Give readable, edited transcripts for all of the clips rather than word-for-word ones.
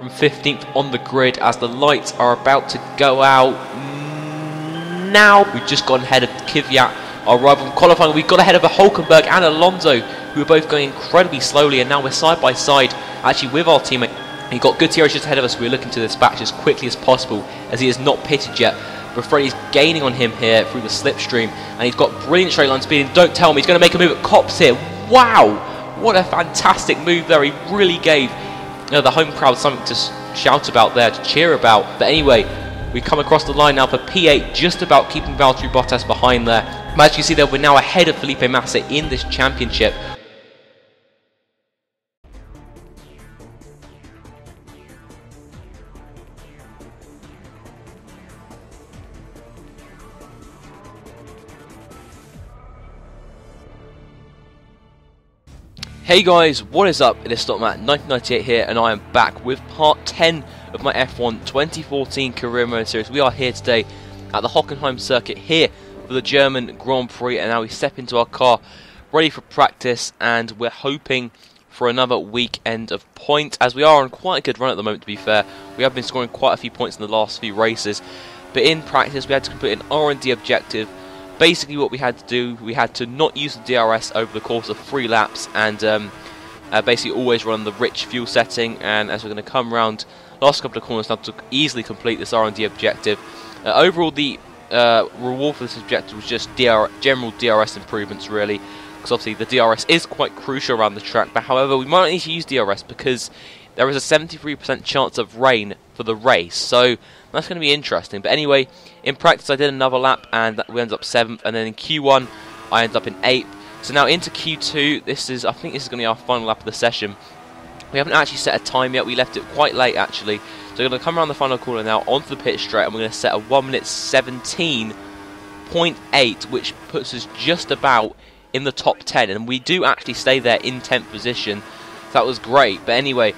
from 15th on the grid as the lights are about to go out now. We've just gone ahead of Kvyat, our rival from qualifying. We've got ahead of Hockenheim and Alonso, who are both going incredibly slowly, and now we're side by side actually with our teammate. He got Gutierrez just ahead of us. We're looking to dispatch as quickly as possible as he is not pitted yet. But Freddie's gaining on him here through the slipstream, and he's got brilliant straight line speed. And don't tell me he's going to make a move at Cops here. Wow, what a fantastic move there. He really gave the home crowd something to shout about there, to cheer about. But anyway, we come across the line now for P8, just about keeping Valtteri Bottas behind there. But as you can see there, we're now ahead of Felipe Massa in this championship. Hey guys, what is up? It is StockMat1998 here, and I am back with part 10 of my F1 2014 Career Mode Series. We are here today at the Hockenheim circuit here for the German Grand Prix, and now we step into our car ready for practice, and we're hoping for another weekend of points, as we are on quite a good run at the moment. To be fair, we have been scoring quite a few points in the last few races, but in practice we had to complete an R&D objective. Basically what we had to do, we had to not use the DRS over the course of 3 laps, and basically always run the rich fuel setting. And as we're going to come around last couple of corners now to easily complete this R&D objective. Overall the reward for this objective was just general DRS improvements really, because obviously the DRS is quite crucial around the track. But however, we might need to use DRS because there is a 73% chance of rain for the race, so that's going to be interesting. But anyway, in practice I did another lap and we ended up 7th, and then in Q1 I ended up in 8th. So now into Q2, I think this is going to be our final lap of the session. We haven't actually set a time yet, we left it quite late actually. So we're going to come around the final corner now onto the pit straight, and we're going to set a 1:17.8, which puts us just about in the top 10, and we do actually stay there in 10th position. So that was great. But anyway,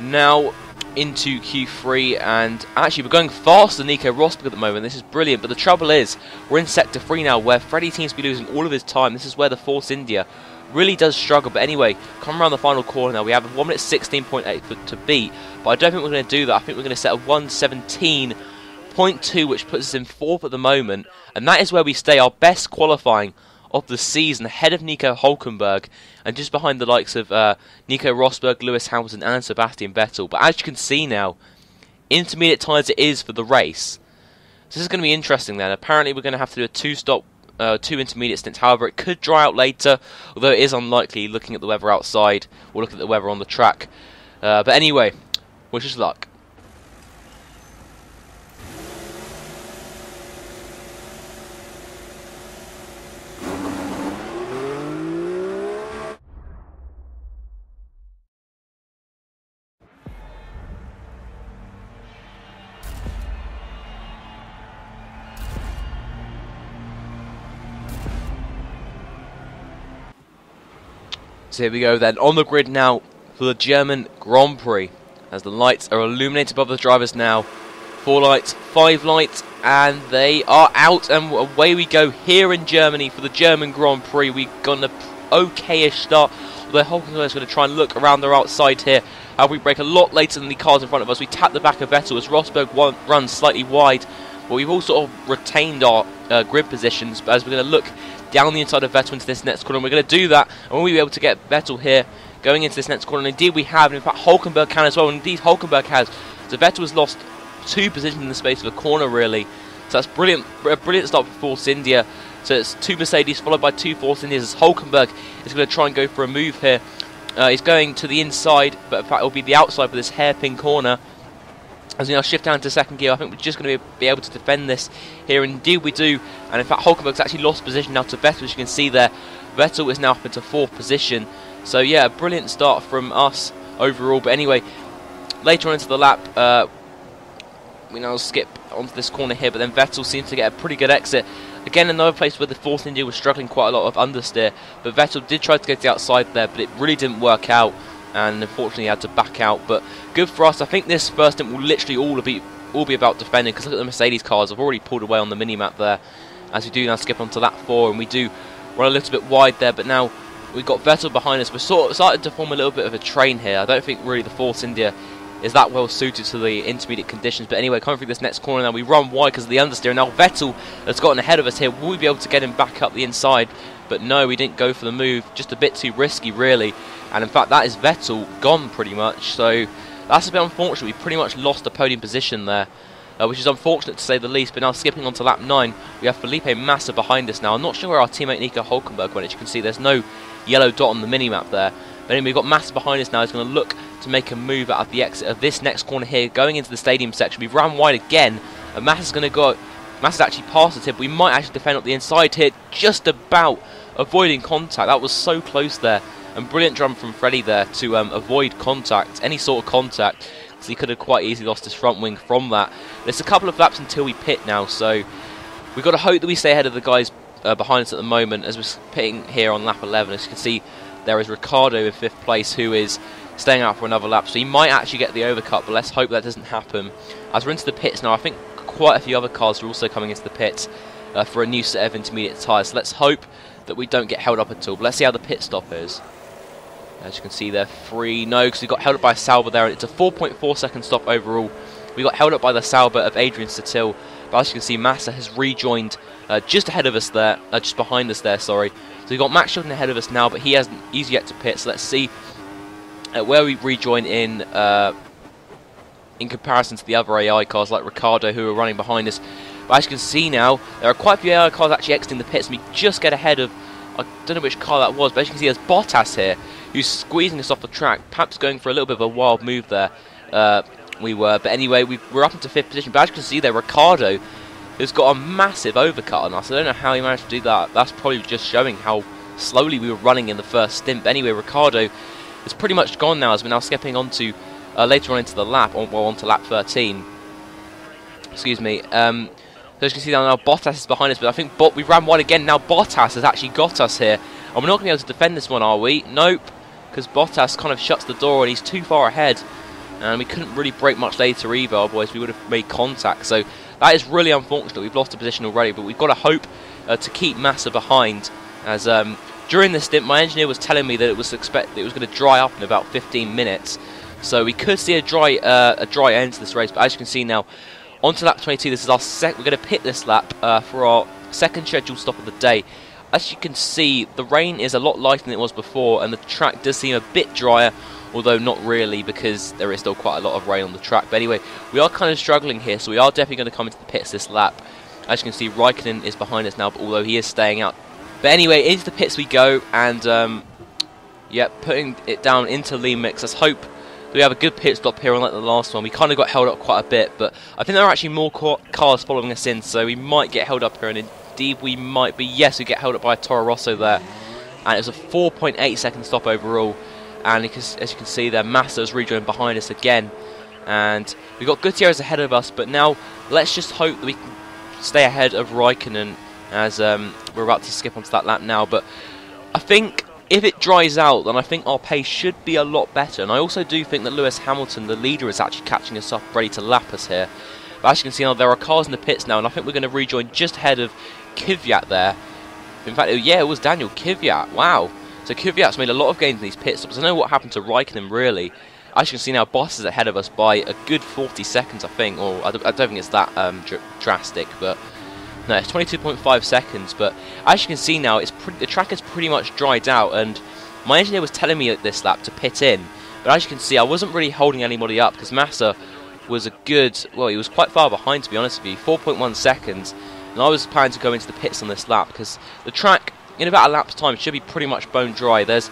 now into Q3, and actually we're going faster than Nico Rosberg at the moment. This is brilliant, but the trouble is we're in sector 3 now, where Freddie seems to be losing all of his time. This is where the Force India really does struggle. But anyway, come around the final corner now. We have a 1:16.8 to beat, but I don't think we're going to do that. I think we're going to set a 1:17.2, which puts us in 4th at the moment, and that is where we stay, our best qualifying of the season, ahead of Nico Hülkenberg and just behind the likes of Nico Rosberg, Lewis Hamilton and Sebastian Vettel. But as you can see now, intermediate tyres it is for the race. So this is going to be interesting then. Apparently we're going to have to do a 2 intermediate stints. However, it could dry out later, although it is unlikely looking at the weather outside or looking at the weather on the track. But anyway, wish us luck. So here we go then, on the grid now for the German Grand Prix, as the lights are illuminated above the drivers now. 4 lights, 5 lights, and they are out, and away we go here in Germany for the German Grand Prix. We've got an okay-ish start, although Hockenheim is going to try and look around their outside here. We break a lot later than the cars in front of us. We tap the back of Vettel as Rosberg runs slightly wide, but we've all sort of retained our grid positions. But as we're going to look down the inside of Vettel into this next corner, and we're going to do that, and we'll be able to get Vettel here going into this next corner, and indeed we have, and in fact Hülkenberg can as well, and indeed Hülkenberg has. So Vettel has lost 2 positions in the space of a corner really, so that's brilliant, a brilliant start for Force India. So it's 2 Mercedes followed by 2 Force Indias, as Hülkenberg is going to try and go for a move here. He's going to the inside, but in fact it will be the outside for this hairpin corner. As we now shift down to 2nd gear, I think we're just going to be able to defend this here. Indeed we do, and in fact Hülkenberg's actually lost position now to Vettel, as you can see there. Vettel is now up into 4th position. So yeah, a brilliant start from us overall. But anyway, later on into the lap, we now skip onto this corner here, but then Vettel seems to get a pretty good exit. Again, another place where the Force India was struggling quite a lot of understeer, but Vettel did try to get to the outside there, but it really didn't work out, and unfortunately he had to back out. But good for us. I think this first stint will literally all be about defending, because look at the Mercedes cars have already pulled away on the mini-map there. As we do now skip onto lap 4, and we do run a little bit wide there, but now we've got Vettel behind us. We're sort of starting to form a little bit of a train here. I don't think really the Force India is that well suited to the intermediate conditions. But anyway, coming through this next corner now, we run wide because of the understeer. Now Vettel has gotten ahead of us here. Will we be able to get him back up the inside? But no, we didn't go for the move. Just a bit too risky, really. And in fact, that is Vettel gone pretty much. So that's a bit unfortunate. We pretty much lost the podium position there, which is unfortunate to say the least. But now skipping on to lap 9, we have Felipe Massa behind us now. I'm not sure where our teammate Nico Hülkenberg went. As you can see, there's no yellow dot on the mini-map there. But anyway, we've got Massa behind us now. He's going to look to make a move out of the exit of this next corner here, going into the stadium section. We've ran wide again, and Massa's going to go. Massa's actually passed us here, but we might actually defend up the inside here, just about avoiding contact. That was so close there, and brilliant drum from Freddie there to avoid contact, any sort of contact, because he could have quite easily lost his front wing from that. There's a couple of laps until we pit now, so we've got to hope that we stay ahead of the guys behind us at the moment, as we're pitting here on lap 11. As you can see, there is Ricardo in 5th place, who is staying out for another lap, so he might actually get the overcut, but let's hope that doesn't happen. As we're into the pits now, I think quite a few other cars are also coming into the pits for a new set of intermediate tyres, so let's hope that we don't get held up at all. But let's see how the pit stop is. As you can see, they're free. No, because we got held up by a Sauber there, and it's a 4.4 second stop overall. We got held up by the Sauber of Adrian Sutil, but as you can see, Massa has rejoined just ahead of us there, just behind us there, sorry. So we've got Max Chilton ahead of us now, but he's yet to pit, so let's see where we rejoin in comparison to the other AI cars like Ricardo, who are running behind us. But as you can see now, there are quite a few AI cars actually exiting the pits, and we just get ahead of, I don't know which car that was, but as you can see, there's Bottas here, who's squeezing us off the track, perhaps going for a little bit of a wild move there. But anyway, we're up into 5th position, but as you can see there, Ricardo has got a massive overcut on us. I don't know how he managed to do that. That's probably just showing how slowly we were running in the first stint. But anyway, Ricardo is pretty much gone now, as we're now skipping onto later on into the lap, onto lap 13. Excuse me. So as you can see now Bottas is behind us, but I think we ran wide again. Now Bottas has actually got us here, and we're not going to be able to defend this one, are we? Nope, because Bottas kind of shuts the door, and he's too far ahead, and we couldn't really brake much later either, otherwise we would have made contact. So that is really unfortunate. We've lost a position already, but we've got to hope to keep Massa behind, as during this stint my engineer was telling me that it was going to dry up in about 15 minutes, so we could see a dry end to this race. But as you can see now, on to lap 22. This is our we're going to pit this lap for our second scheduled stop of the day. As you can see, the rain is a lot lighter than it was before, and the track does seem a bit drier, although not really, because there is still quite a lot of rain on the track. But anyway, we are kind of struggling here, so we are definitely going to come into the pits this lap. As you can see, Raikkonen is behind us now, but although he is staying out. But anyway, into the pits we go, and yeah, putting it down into lean mix. Let's hope that we have a good pit stop here, unlike the last one. We kind of got held up quite a bit, but I think there are actually more cars following us in, so we might get held up here, and indeed we might be. Yes, we get held up by a Toro Rosso there, and it was a 4.8 second stop overall. And as you can see there, Massa's rejoined behind us again, and we've got Gutierrez ahead of us. But now let's just hope that we can stay ahead of Raikkonen, as we're about to skip onto that lap now. But I think if it dries out, then I think our pace should be a lot better. And I also do think that Lewis Hamilton, the leader, is actually catching us up, ready to lap us here. But as you can see now, there are cars in the pits now, and I think we're going to rejoin just ahead of Kvyat there. In fact, yeah, it was Daniel Kvyat. Wow. So Kvyat's made a lot of gains in these pit stops. I don't know what happened to Raikkonen, really. As you can see now, Bottas is ahead of us by a good 40 seconds, I think. Or I don't think it's that drastic, but no, it's 22.5 seconds. But as you can see now, the track is pretty much dried out, and my engineer was telling me at this lap to pit in. But as you can see, I wasn't really holding anybody up, because Massa was he was quite far behind, to be honest with you, 4.1 seconds. And I was planning to go into the pits on this lap, because the track, in about a lap's time, should be pretty much bone dry. There's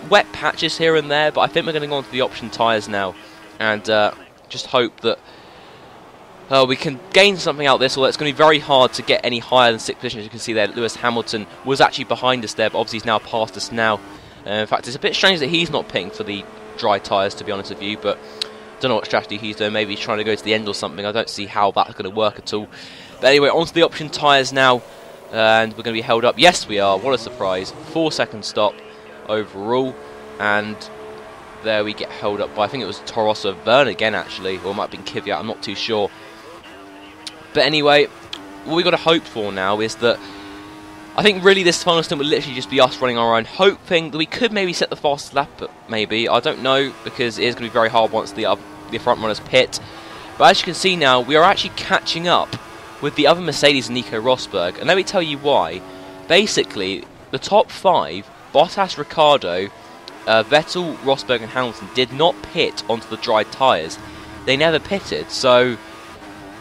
wet patches here and there, but I think we're going to go onto the option tyres now, and just hope that we can gain something out of this. Although it's going to be very hard to get any higher than 6th position. As you can see there, Lewis Hamilton was actually behind us there, but obviously he's now past us now. In fact, it's a bit strange that he's not pitting for the dry tyres, to be honest with you, but I don't know what strategy he's doing. Maybe he's trying to go to the end or something. I don't see how that's going to work at all. But anyway, onto the option tyres now, and we're going to be held up. Yes, we are. What a surprise. 4-second stop overall, and there we get held up by, I think it was Toro Rosso Verne again, actually, or it might have been Kvyat, I'm not too sure. But anyway, what we've got to hope for now is that, I think really this final stint would literally just be us running our own, hoping that we could maybe set the fastest lap, but maybe, I don't know, because it is going to be very hard once the the front runners pit. But as you can see now, we are actually catching up with the other Mercedes and Nico Rosberg. And let me tell you why. Basically, the top 5, Bottas, Ricciardo, Vettel, Rosberg and Hamilton, did not pit onto the dry tyres. They never pitted, so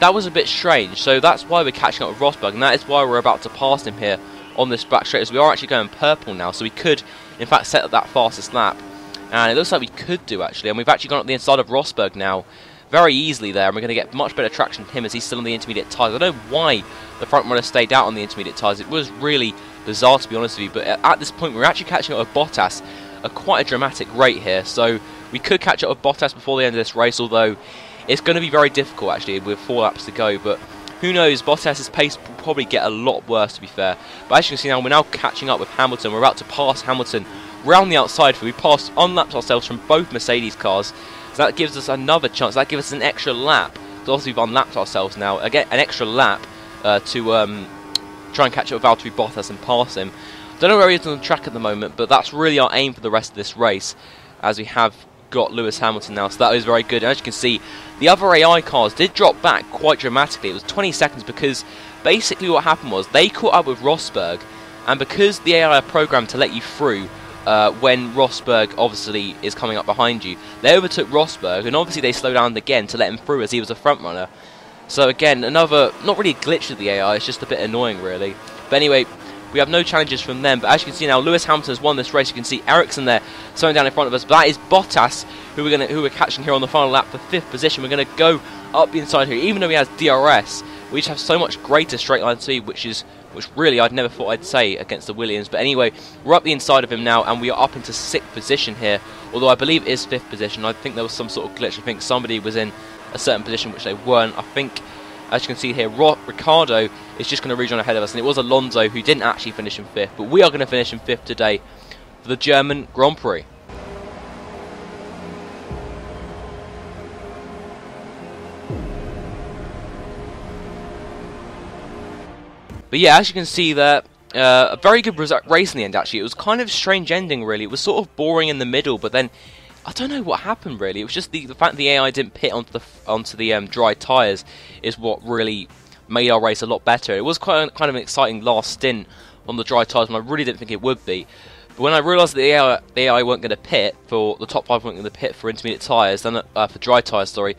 that was a bit strange. So that's why we're catching up with Rosberg, and that is why we're about to pass him here on this back straight, as we are actually going purple now, so we could in fact set up that fastest lap. And it looks like we could do, actually, and we've actually gone up the inside of Rosberg now very easily there, and we're going to get much better traction from him as he's still on the intermediate tyres. I don't know why the front runner stayed out on the intermediate tyres. It was really bizarre, to be honest with you, but at this point we're actually catching up with Bottas at quite a dramatic rate here, so we could catch up with Bottas before the end of this race, although it's going to be very difficult actually with 4 laps to go. But who knows, Bottas's pace will probably get a lot worse, to be fair. But as you can see now, we're now catching up with Hamilton. We're about to pass Hamilton round the outside, for we passed unlapped ourselves from both Mercedes cars, so that gives us another chance. That gives us an extra lap, because obviously we've unlapped ourselves now. Again, an extra lap to try and catch up with Valtteri Bottas and pass him. Don't know where he is on the track at the moment, but that's really our aim for the rest of this race, as we have got Lewis Hamilton now, so that is very good. And as you can see, the other AI cars did drop back quite dramatically. It was 20 seconds, because basically what happened was they caught up with Rosberg, and because the AI are programmed to let you through when Rosberg obviously is coming up behind you, they overtook Rosberg, and obviously they slowed down again to let him through as he was a front runner. So again, another, not really a glitch with the AI, it's just a bit annoying really. But anyway, we have no challenges from them, but as you can see now, Lewis Hamilton has won this race. You can see Ericsson there slowing down in front of us, but that is Bottas who we're catching here on the final lap for 5th position. We're going to go up the inside here, even though he has DRS. We just have so much greater straight line speed, which really I'd never thought I'd say against the Williams. But anyway, we're up the inside of him now, and we are up into 6th position here, although I believe it is 5th position. I think there was some sort of glitch. I think somebody was in a certain position which they weren't. I think, as you can see here, Ricciardo is just going to rejoin ahead of us, and it was Alonso who didn't actually finish in 5th, but we are going to finish in 5th today for the German Grand Prix. But yeah, as you can see there, a very good race in the end actually. It was kind of a strange ending really. It was sort of boring in the middle, but then I don't know what happened really. It was just the fact that the AI didn't pit onto the dry tyres is what really made our race a lot better. It was kind of an exciting last stint on the dry tyres, and I really didn't think it would be. But when I realised that the AI weren't going to pit for the top 5, weren't going to pit for intermediate tyres, then for dry tyres, sorry,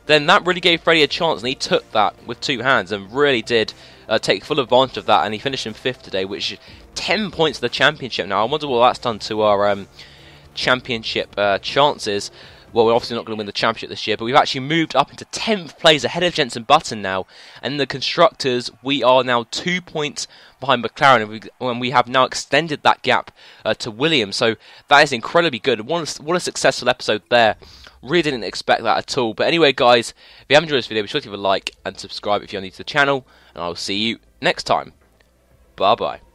then that really gave Freddie a chance, and he took that with 2 hands and really did take full advantage of that, and he finished in 5th today, which is 10 points to the championship. Now I wonder what that's done to our championship chances. Well, we're obviously not going to win the championship this year, but we've actually moved up into 10th place ahead of Jenson Button now. And in the constructors, we are now 2 points behind McLaren, and we have now extended that gap to Williams. So that is incredibly good. What a successful episode there. Really didn't expect that at all. But anyway, guys, if you have enjoyed this video, be sure to leave a like and subscribe if you're new to the channel, and I will see you next time. Bye bye.